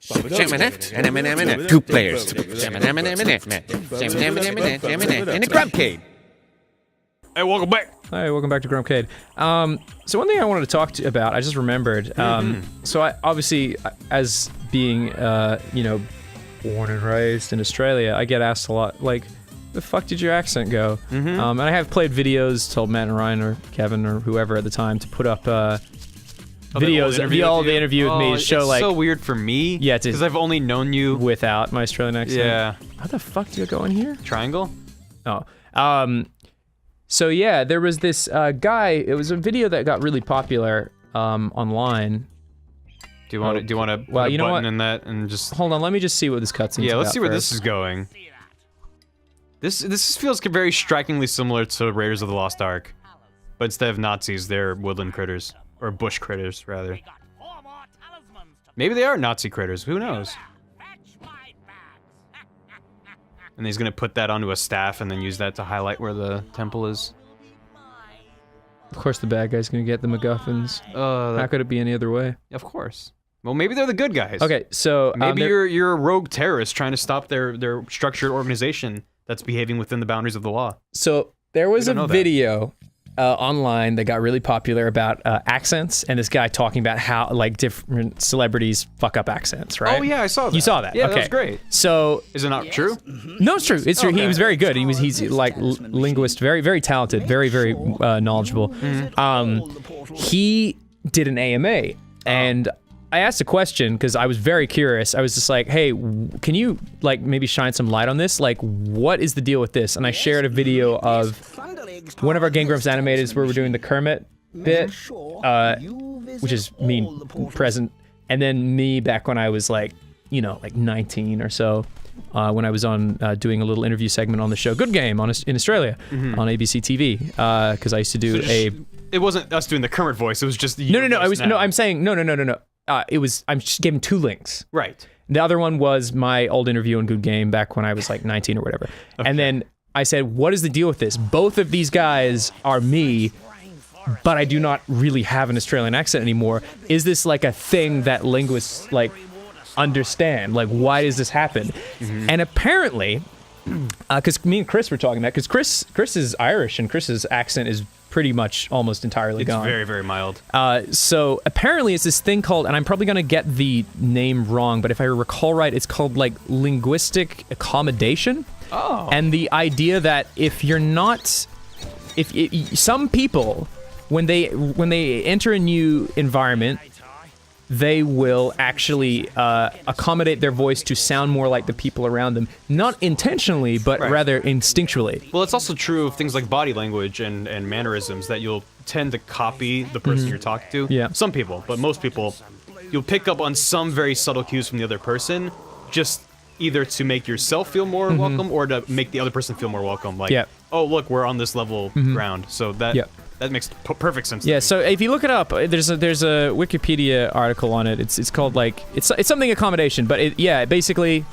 Two players. And a Grumpcade. Hey, welcome back. Hi, welcome back to Grumpcade. So one thing I wanted to talk to about, I just remembered. So I obviously, as being, you know, born and raised in Australia, I get asked a lot, like, the fuck did your accent go? And I have played videos, told Matt and Ryan or Kevin or whoever at the time to put up videos of the interview with me to show, like... It's so weird for me. Yeah, because I've only known you... Without my Australian accent. Yeah. How the fuck do you go in here? Triangle? Oh. So yeah, there was this guy, it was a video that got really popular online. Do you want to put a button in that and just... Hold on, let me just see what this cutscene's Yeah, let's about see where first. this is going. This feels very strikingly similar to Raiders of the Lost Ark. But instead of Nazis, they're woodland critters. Or bush critters, rather. Maybe they are Nazi critters, who knows? And he's gonna put that onto a staff and then use that to highlight where the temple is. Of course the bad guy's gonna get the MacGuffins. How could it be any other way? Of course. Well, maybe they're the good guys. Okay, so... maybe you're a rogue terrorist trying to stop their structured organization that's behaving within the boundaries of the law. So, there was a video online that got really popular about accents, and this guy talking about how, like, different celebrities fuck up accents, right? Oh yeah, I saw that. You saw that? Yeah, okay. that was great. So... Is it not true? No, it's true. It's true. Okay. He was very good. He's like linguist, very, very talented, very, very knowledgeable. He did an AMA, and I asked a question because I was very curious. I was just like, hey, can you, like, maybe shine some light on this? Like, what is the deal with this? And I shared a video of one of our Game Grumps animators where we're doing the Kermit bit, which is me present, and then me back when I was, like, you know, like 19 or so, when I was on doing a little interview segment on the show Good Game in Australia on ABC TV, because I used to do It wasn't us doing the Kermit voice. It was just the. No. I'm saying no. It was. I'm just giving two links. Right. The other one was my old interview on Good Game back when I was like 19 or whatever. Okay. And then I said, what is the deal with this? Both of these guys are me, but I do not really have an Australian accent anymore. Is this like a thing that linguists like understand? Like, why does this happen? And apparently, because me and Chris were talking about, because Chris is Irish and Chris's accent is pretty much almost entirely gone. It's very, very mild. So apparently it's this thing called, and I'm probably going to get the name wrong, but if I recall right, it's called like linguistic accommodation. Oh. And the idea that if you're not, some people, when they enter a new environment, they will actually accommodate their voice to sound more like the people around them. Not intentionally, but rather instinctually. Well, it's also true of things like body language and mannerisms, that you'll tend to copy the person you're talking to. Yeah. Some people, but most people, you'll pick up on some very subtle cues from the other person, just either to make yourself feel more welcome or to make the other person feel more welcome. Like, oh, look, we're on this level ground. So that makes perfect sense. Yeah, so if you look it up, there's a Wikipedia article on it. It's called like it's something accommodation, but basically,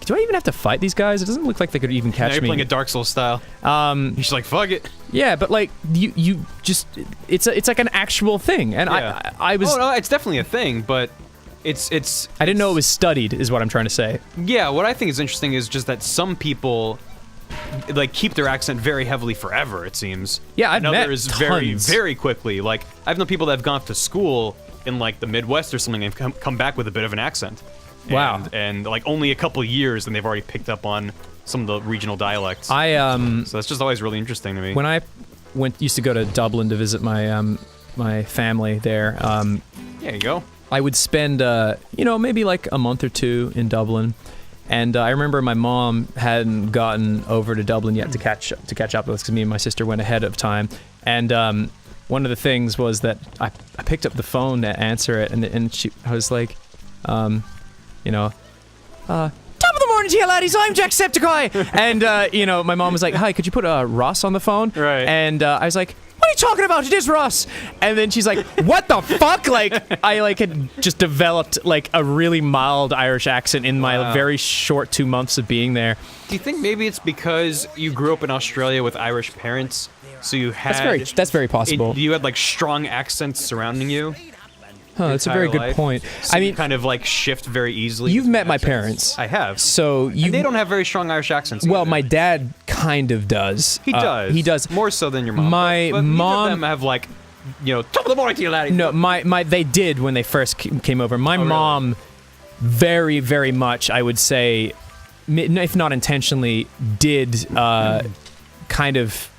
do I even have to fight these guys? It doesn't look like they could even catch now you're me. Playing a Dark Souls style. You're just like, fuck it. Yeah, but like you just it's like an actual thing, and I was. Oh no, it's definitely a thing, but it's. I didn't know it was studied, is what I'm trying to say. Yeah, what I think is interesting is just that some people, like, keep their accent very heavily forever, it seems. Yeah, I've met others tons. very, very quickly. Like, I've known people that have gone off to school in, like, the Midwest or something and come back with a bit of an accent. Wow. And like, only a couple years and they've already picked up on some of the regional dialects. So that's just always really interesting to me. When I used to go to Dublin to visit my my family there, there you go. I would spend, maybe like a month or two in Dublin. And I remember my mom hadn't gotten over to Dublin yet to catch up with us, because me and my sister went ahead of time. And one of the things was that I picked up the phone to answer it, and I was like, top of the morning to you laddies, I'm Jacksepticeye. And my mom was like, hi, could you put Ross on the phone? Right. And I was like, what are you talking about? It is Ross. And then she's like, what the fuck? Like, I had just developed like a really mild Irish accent in my very short 2 months of being there. Do you think maybe it's because you grew up in Australia with Irish parents, so you had... That's very possible. You had like strong accents surrounding you? That's a very good life. point. So I mean, you kind of like shift very easily. you've with met my accents. parents. I have. So you. And they don't have very strong Irish accents. Well, either. my dad kind of does. He does. He does. More so than your mom. My but mom. neither of them have like, top of the morning to you, laddie. No, they did when they first came over. My mom, very, very much, I would say, if not intentionally, did kind of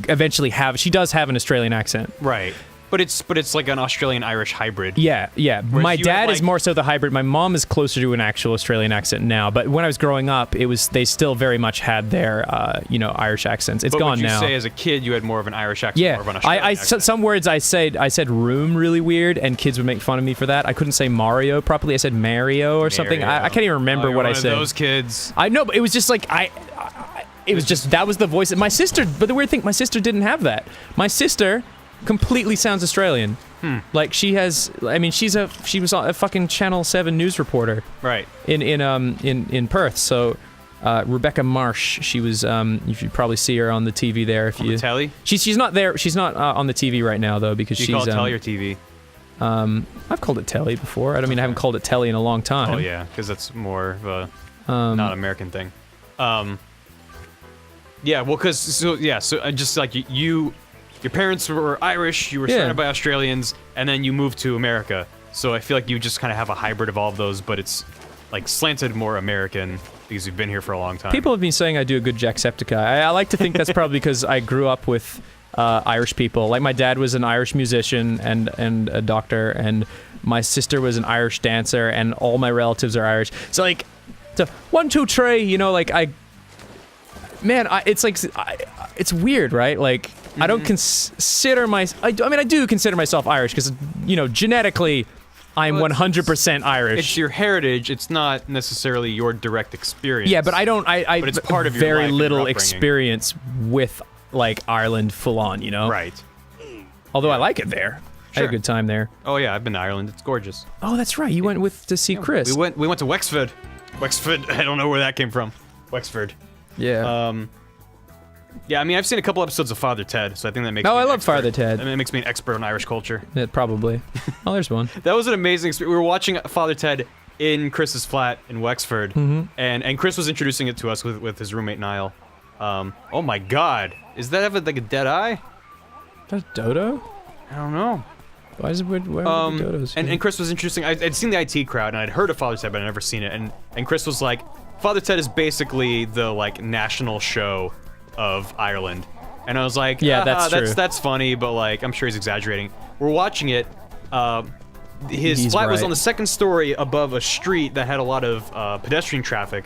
eventually have. She does have an Australian accent. Right. But it's like an Australian-Irish hybrid. Yeah. My you dad have, is like- more so the hybrid. My mom is closer to an actual Australian accent now. But when I was growing up, they still very much had their Irish accents. It's But gone would you now. say as a kid you had more of an Irish accent, Yeah, more of an Australian accent? some words I said room really weird, and kids would make fun of me for that. I couldn't say Mario properly. I said Mario or something. I can't even remember you're what I one of said. those kids. I know, but it was just like it was just that was the voice. My sister, but the weird thing, my sister didn't have that. My sister completely sounds Australian. Like she was a fucking Channel 7 news reporter. Right. In Perth. So Rebecca Marsh, she was you should probably see her on the TV there if On you the telly? She's not there. She's not on the TV right now though because Do you she's call it telly or TV? I've called it telly before. I mean I haven't called it telly in a long time. Oh yeah, because that's more of a not American thing. Yeah, well, so just like your parents were Irish, you were surrounded by Australians, and then you moved to America. So I feel like you just kind of have a hybrid of all of those, but it's like slanted more American because you've been here for a long time. People have been saying I do a good Jacksepticeye. I like to think that's probably because I grew up with Irish people. Like my dad was an Irish musician and a doctor, and my sister was an Irish dancer, and all my relatives are Irish. So like, the 1, 2, 3, it's weird, right? Like, I don't consider I do consider myself Irish because, genetically, I'm 100% Irish. It's your heritage. It's not necessarily your direct experience. Yeah, but I don't. But it's part of your very life and little your upbringing. experience with like Ireland full on. Right. Although I like it there. I had a good time there. Oh yeah, I've been to Ireland. It's gorgeous. Oh, that's right. You went to see Chris. We went to Wexford. Wexford. I don't know where that came from. Wexford. Yeah. Yeah, I mean, I've seen a couple episodes of Father Ted, so I think that makes me I an love expert. Father Ted. I mean, it makes me an expert on Irish culture. Yeah, probably. Oh, there's one. That was an amazing experience. We were watching Father Ted in Chris's flat in Wexford, and Chris was introducing it to us with his roommate Niall. Oh my God, is that like a dead eye? Is that a dodo? I don't know. Why is it where are the dodos? And Chris was introducing. I'd seen the IT crowd and I'd heard of Father Ted, but I'd never seen it. And Chris was like, Father Ted is basically the like national show of Ireland. And I was like, yeah, that's true. That's funny, but like I'm sure he's exaggerating. We're watching it. His flat was on the second story above a street that had a lot of pedestrian traffic.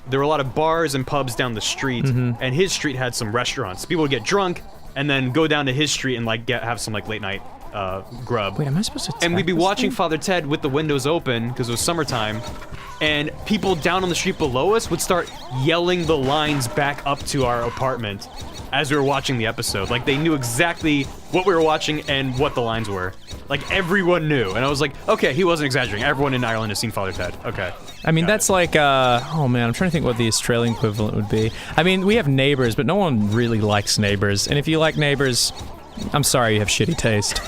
There were a lot of bars and pubs down the street, and his street had some restaurants. People would get drunk and then go down to his street and like have some like late night grub. Wait, am I supposed to? And we'd be this watching thing? Father Ted with the windows open because it was summertime, and people down on the street below us would start yelling the lines back up to our apartment as we were watching the episode. Like, they knew exactly what we were watching and what the lines were. Like, everyone knew. And I was like, okay, he wasn't exaggerating. Everyone in Ireland has seen Father Ted. Okay. I mean, that's like, oh man, I'm trying to think what the Australian equivalent would be. I mean, we have Neighbours, but no one really likes Neighbours. And if you like Neighbours, I'm sorry you have shitty taste.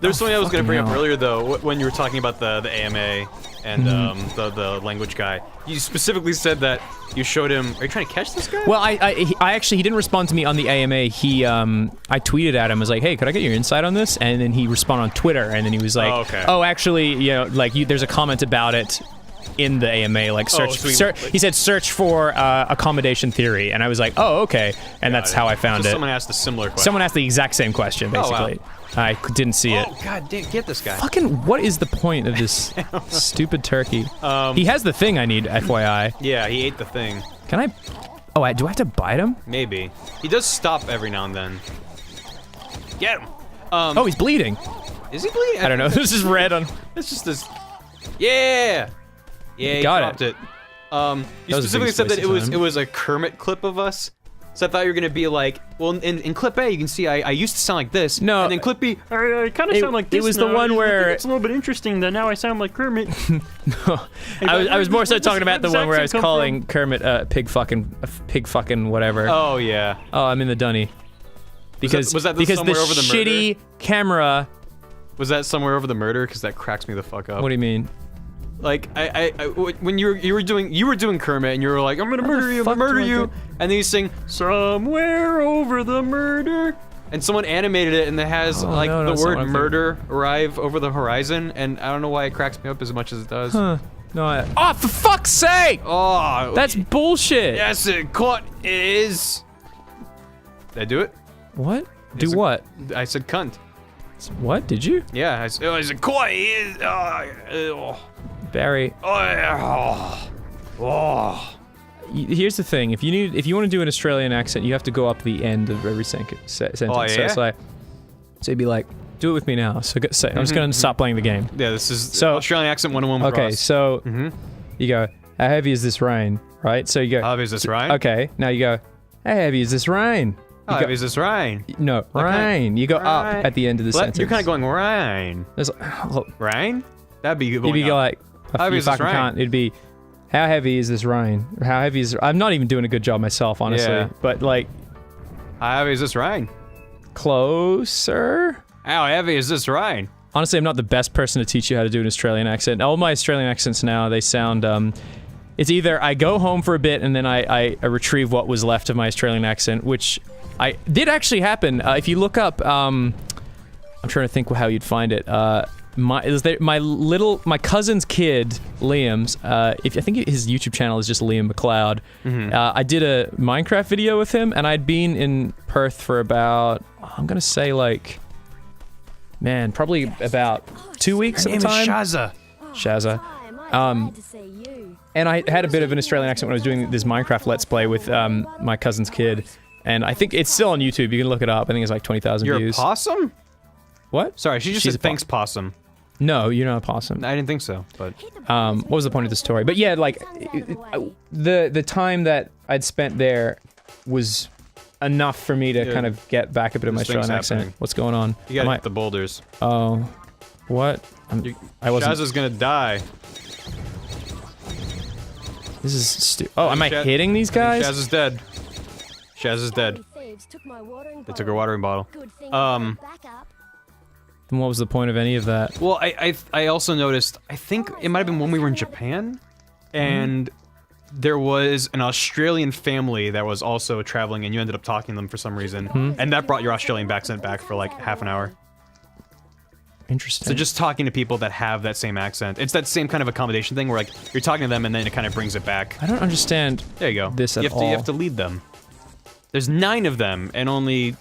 There's something I was going to bring up hell. earlier, though, when you were talking about the AMA and the language guy. You specifically said that you showed him. Are you trying to catch this guy? Well, I actually, he didn't respond to me on the AMA. I tweeted at him, I was like, hey, could I get your insight on this? And then he responded on Twitter, and then he was like, Oh, okay. oh, actually, there's a comment about it in the AMA, like he said search for accommodation theory, and I was like, oh, okay, and that's how I found it. Someone asked a similar question. Someone asked the exact same question, basically. wow. I didn't see it. Oh, God, get this guy. Fucking, what is the point of this stupid turkey? He has the thing I need, FYI. Yeah, he ate the thing. Can I? Oh, do I have to bite him? Maybe. He does stop every now and then. Get him. Oh, he's bleeding. Is he bleeding? I don't know. This is red on. It's just this. Yeah. Yeah, he Got dropped it. You That was the specifically biggest said that waste of it time. was a Kermit clip of us. So I thought you were gonna be like, well, in clip A, you can see I used to sound like this. No. And then clip B, I kind of It- sound like it this was the now. one I where- think it's a little bit interesting that now I sound like Kermit. I was more so Where's talking about the this one where I was accent come calling Kermit pig fucking whatever. oh yeah. Oh, I'm in the dunny. Because was that because the somewhere over the shitty camera Was that somewhere over the murder? Because that cracks me the fuck up. What do you mean? Like when you were doing Kermit and you were like, I'm gonna murder you, I'm gonna murder you, and then you sing somewhere over the murder, and someone animated it and it has like the word murder arrive over the horizon, and I don't know why it cracks me up as much as it does. Huh. No, oh, for fuck's sake! Oh, that's bullshit. Yes, it is. Did I do it? What? Do what? I said cunt. What? Did you? Yeah, I said court is. Barry. Here's the thing: if you want to do an Australian accent, you have to go up the end of every sentence. Oh, yeah? So it's like, so you'd be like, do it with me now. So I'm just gonna stop playing the game. Yeah, this is Australian accent 101 with Okay, Ross. so you go, how heavy is this rain? Right? So you go, how heavy is this rain? Okay, now you go, how heavy is this rain? How heavy is this rain? No, rain. You go up at the end of the sentence. You're kind of going rain. Rain? That'd be good. You'd be like, you fucking can't. It'd be, how heavy is this rain? Or how heavy is? I'm not even doing a good job myself, honestly. Yeah. But like, how heavy is this rain? Closer. How heavy is this rain? Honestly, I'm not the best person to teach you how to do an Australian accent. All my Australian accents now, they sound, it's either I go home for a bit and then I retrieve what was left of my Australian accent, which did actually happen. If you look up, I'm trying to think how you'd find it. My cousin's kid, Liam's, I think his YouTube channel is just Liam McLeod. I did a Minecraft video with him, and I'd been in Perth for about, I'm gonna say like, man, probably about 2 weeks at the time. Shazza. And I had a bit of an Australian accent when I was doing this Minecraft Let's Play with my cousin's kid, and I think it's still on YouTube. You can look it up. I think it's like 20,000 views. You're a possum? What? Sorry, she just said thanks, possum. No, you're not a possum. I didn't think so, but... what was the point of the story? But yeah, like, the time that I'd spent there was enough for me to kind of get back a bit of my Australian accent. What's going on? You gotta hit the boulders. Oh. What? I wasn't... Shaz is gonna die. This is stupid. Oh, am I hitting these guys? Shaz is dead. Shaz is dead. They took her watering bottle. Then what was the point of any of that? Well, I also noticed, I think it might have been when we were in Japan, and there was an Australian family that was also traveling, and you ended up talking to them for some reason, and that brought your Australian accent back for like half an hour. Interesting. So just talking to people that have that same accent. It's that same kind of accommodation thing where like, you're talking to them and then it kind of brings it back. I don't understand there you go. This at all. You have to lead them. There's 9 of them, and only,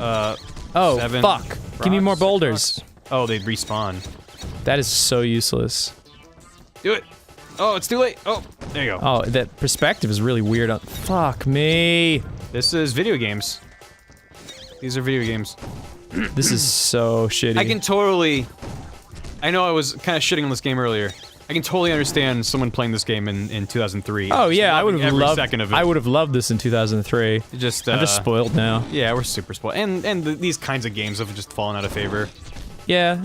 oh, 7 fuck. rocks, Give me more boulders. Oh, they respawn. That is so useless. Do it. Oh, it's too late. Oh, there you go. Oh, that perspective is really weird. Fuck me. This is video games. These are video games. This is so shitty. I can totally... I know I was kind of shitting on this game earlier. I can totally understand someone playing this game in 2003. Oh yeah, I would have loved every second of it. I would have loved this in 2003. I'm just spoiled now. Yeah, we're super spoiled. And these kinds of games have just fallen out of favor. Yeah.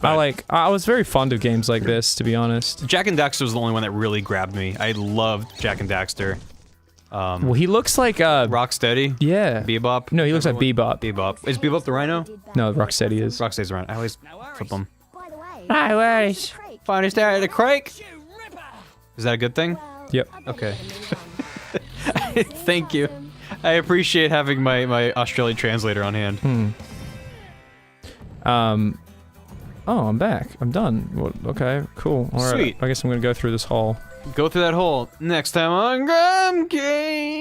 I was very fond of games like this, to be honest. Jak and Daxter was the only one that really grabbed me. I loved Jak and Daxter. Well, he looks like Rocksteady. Yeah. Bebop. No, he looks like Bebop. Bebop. Is Bebop the Rhino? No, Rocksteady is. Rocksteady's the Rhino. I always flip them. I was. Finest out of the crake. Is that a good thing? Yep. Okay. Thank you. I appreciate having my Australian translator on hand. Oh, I'm back. I'm done. Well, okay, cool. All right. Sweet. I guess I'm gonna go through this hall. Go through that hole next time on Grumpcade.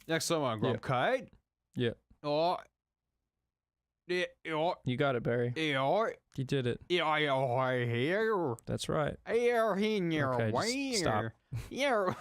Next time on Grumpcade. Yeah. Oh. Yeah. You got it, Barry. Yeah. You did it. Yeah. Here. That's right. Here. Okay, just stop. Yeah.